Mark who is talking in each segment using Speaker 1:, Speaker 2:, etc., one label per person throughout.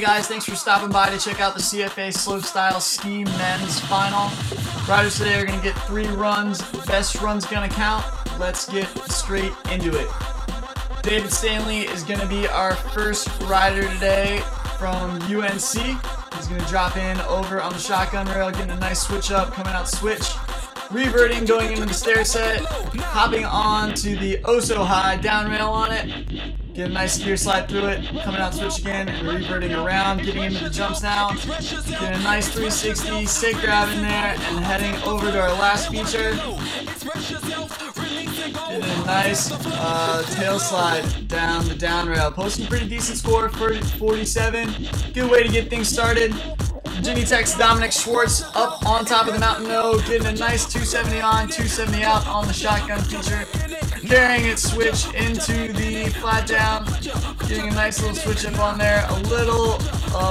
Speaker 1: guys? Thanks for stopping by to check out the CFA Slopestyle Ski Men's Final. Riders today are going to get 3 runs. Best run's going to count. Let's get straight into it. David Stanley is going to be our first rider today from UNC. He's going to drop in over on the shotgun rail, getting a nice switch up, coming out switch. Reverting, going into the stair set, hopping on to the oh-so-high down rail on it. Get a nice gear slide through it, coming out switch again, and reverting around, getting into the jumps now. Getting a nice 360, sick grab in there, and heading over to our last feature. Getting a nice tail slide down the down rail. Posting a pretty decent score for 47. Good way to get things started. Virginia Tech's Dominic Schwartz up on top of the mountain no, getting a nice 270 on, 270 out on the shotgun feature. Carrying it switch into the flat down, getting a nice little switch up on there. A little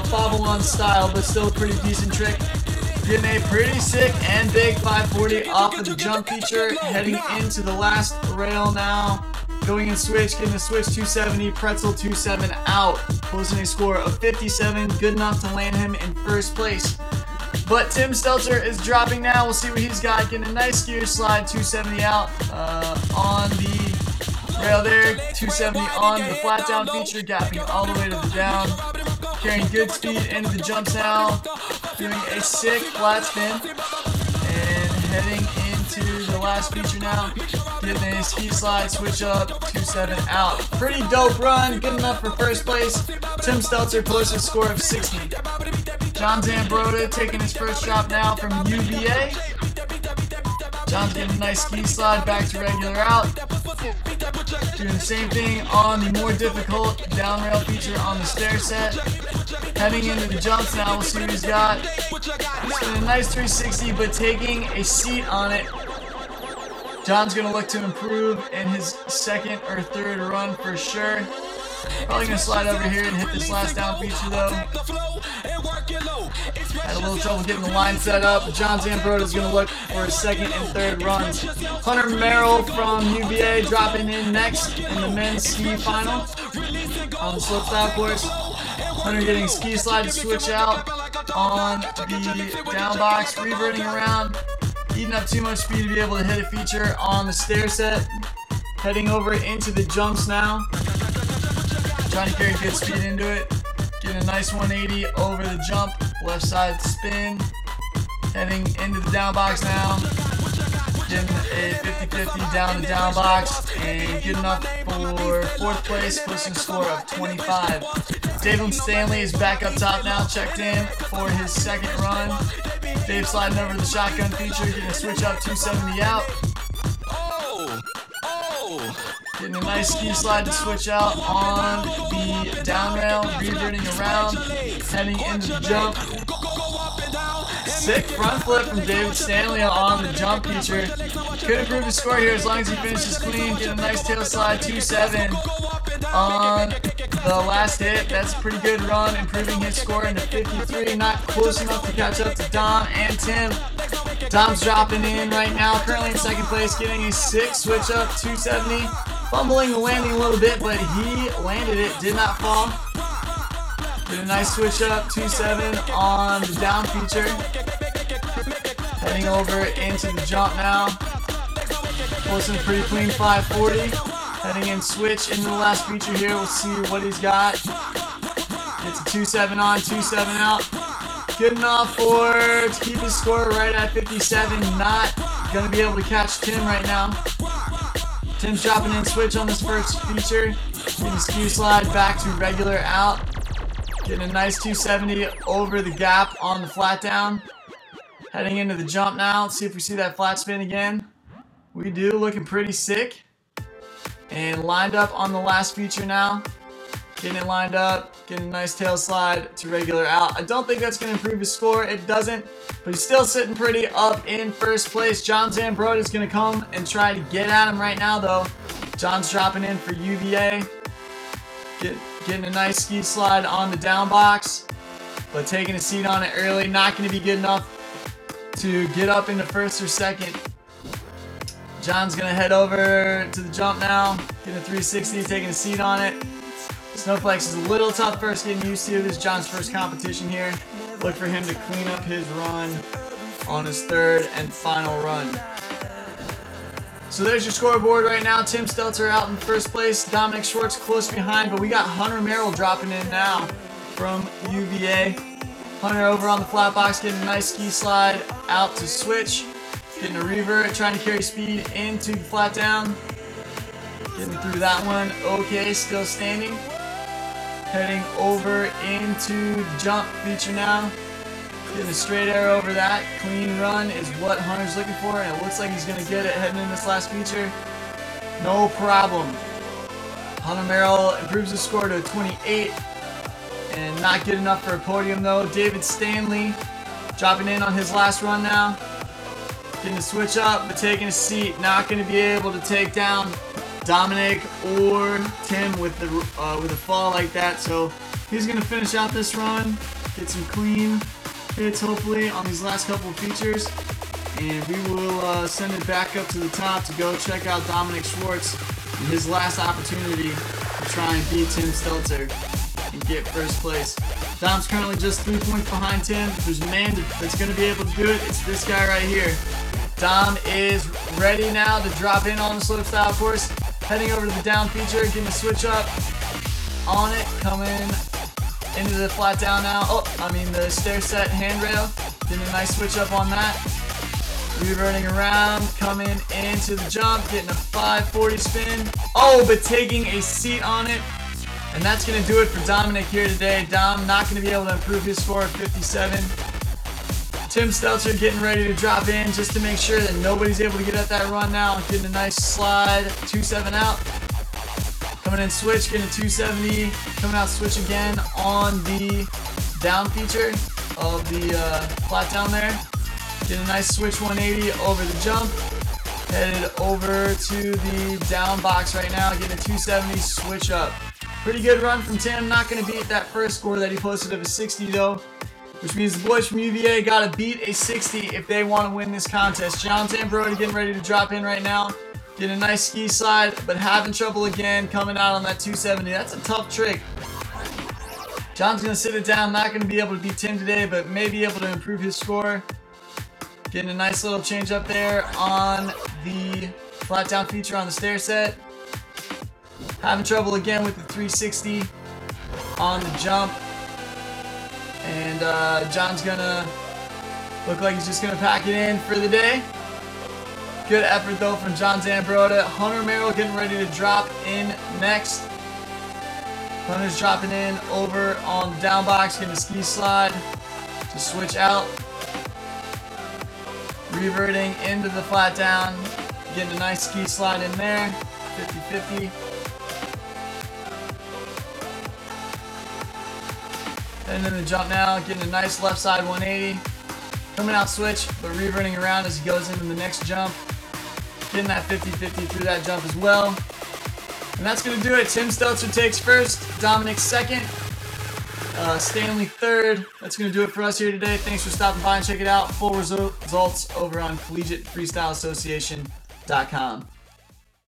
Speaker 1: bobble on style, but still a pretty decent trick. Getting a pretty sick and big 540 off of the jump feature, heading into the last rail now. Going in switch, getting a switch 270, pretzel 27 out. Posting a score of 57, good enough to land him in first place. But Tim Stelzer is dropping now. We'll see what he's got. Getting a nice gear slide, 270 out on the rail there. 270 on the flat down feature, gapping all the way to the down. Carrying good speed into the jumps now. Doing a sick flat spin. And heading into the last feature now. Getting a ski slide, switch up, 27 out. Pretty dope run, good enough for first place. Tim Stelzer posted a score of 60. John Zambroda taking his first drop now from UVA. John's getting a nice ski slide back to regular out. Doing the same thing on the more difficult down rail feature on the stair set. Heading into the jumps now, we'll see what he's got. He's doing a nice 360, but taking a seat on it. John's going to look to improve in his second or third run for sure. Probably going to slide over here and hit this last down feature though. Had a little trouble getting the line set up. John Zambroda is going to look for his second and third runs. Hunter Merrill from UVA dropping in next in the men's ski final on the slopestyle course. Hunter getting a ski slide to switch out on the down box, reverting around. Eating up too much speed to be able to hit a feature on the stair set. Heading over into the jumps now. Trying to carry good speed into it. Getting a nice 180 over the jump. Left side spin. Heading into the down box now. Getting a 50-50 down the down box. And good enough for fourth place. Posting a score of 25. David Stanley is back up top now. Checked in for his second run. Dave sliding over to the shotgun feature, getting a switch up 270 out. Getting a nice ski slide to switch out on the down rail, reverting around, heading into the jump. Sick front flip from David Stanley on the jump feature. Could improve the score here as long as he finishes clean. Get a nice tail slide 2.7 on the last hit. That's a pretty good run, improving his score into 53. Not close enough to catch up to Dom and Tim. Dom's dropping in right now, currently in second place, getting a sick switch up 270. Fumbling the landing a little bit, but he landed it, did not fall. Did a nice switch up 2.7 on the down feature. Heading over into the jump now. Posting a pretty clean 540. Heading in switch into the last feature here. We'll see what he's got. Gets a 2.7 on, 2.7 out. Good enough to keep his score right at 57. Not going to be able to catch Tim right now. Tim's dropping in switch on this first feature. Getting a ski slide back to regular out. Getting a nice 270 over the gap on the flat down. Heading into the jump now. Let's see if we see that flat spin again. We do, looking pretty sick. And lined up on the last feature now. Getting it lined up, getting a nice tail slide to regular out. I don't think that's going to improve his score. It doesn't, but he's still sitting pretty up in first place. John Zambroda is going to come and try to get at him right now, though. John's dropping in for UVA. Getting a nice ski slide on the down box, but taking a seat on it early. Not going to be good enough to get up into first or second. John's going to head over to the jump now. Getting a 360, taking a seat on it. Snowflex is a little tough first getting used to. This is John's first competition here. Look for him to clean up his run on his third and final run. So there's your scoreboard right now. Tim Stelter out in first place. Dominic Schwartz close behind, but we got Hunter Merrill dropping in now from UVA. Hunter over on the flat box, getting a nice ski slide out to switch. Getting a revert, trying to carry speed into the flat down. Getting through that one. Okay, still standing. Heading over into the jump feature now. Getting a straight air over that. Clean run is what Hunter's looking for, and it looks like he's going to get it heading in this last feature. No problem. Hunter Merrill improves his score to a 28, and not good enough for a podium though. David Stanley dropping in on his last run now. Getting a switch up, but taking a seat. Not going to be able to take down Dominic or Tim with a fall like that. So he's going to finish out this run, get some clean hits hopefully on these last couple of features, and we will send it back up to the top to go check out Dominic Schwartz in his last opportunity to try and beat Tim Stelter and get first place. Dom's currently just 3 points behind Tim. If there's a man that's going to be able to do it, it's this guy right here. Dom is ready now to drop in on the slopestyle course. Heading over to the down feature, getting a switch up on it, coming into the flat down now. The stair set handrail. Getting a nice switch up on that. Reverting around, coming into the jump, getting a 540 spin. Oh, but taking a seat on it. And that's going to do it for Dominic here today. Dom not going to be able to improve his score of 57. Tim Stelter getting ready to drop in just to make sure that nobody's able to get at that run now. Getting a nice slide, 2-7 out. Coming in switch, getting a 270. Coming out switch again on the down feature of the flat down there. Getting a nice switch 180 over the jump. Headed over to the down box right now. Getting a 270 switch up. Pretty good run from Tim. Not going to beat that first score that he posted of a 60 though. Which means the boys from UVA got to beat a 60 if they want to win this contest. John Tambrody getting ready to drop in right now. Getting a nice ski slide, but having trouble again coming out on that 270. That's a tough trick. John's going to sit it down. Not going to be able to beat Tim today, but may be able to improve his score. Getting a nice little change up there on the flat down feature on the stair set. Having trouble again with the 360 on the jump. And John's gonna look like he's just gonna pack it in for the day. Good effort though from John Zambroda. Hunter Merrill getting ready to drop in next. Hunter's dropping in over on the down box, getting a ski slide to switch out. Reverting into the flat down, getting a nice ski slide in there, 50-50. And then the jump now, getting a nice left side 180. Coming out switch, but reverting around as he goes into the next jump. Getting that 50-50 through that jump as well. And that's going to do it. Tim Stelter takes first, Dominic second, Stanley third. That's going to do it for us here today. Thanks for stopping by and check it out. Full results over on collegiatefreestyleassociation.com.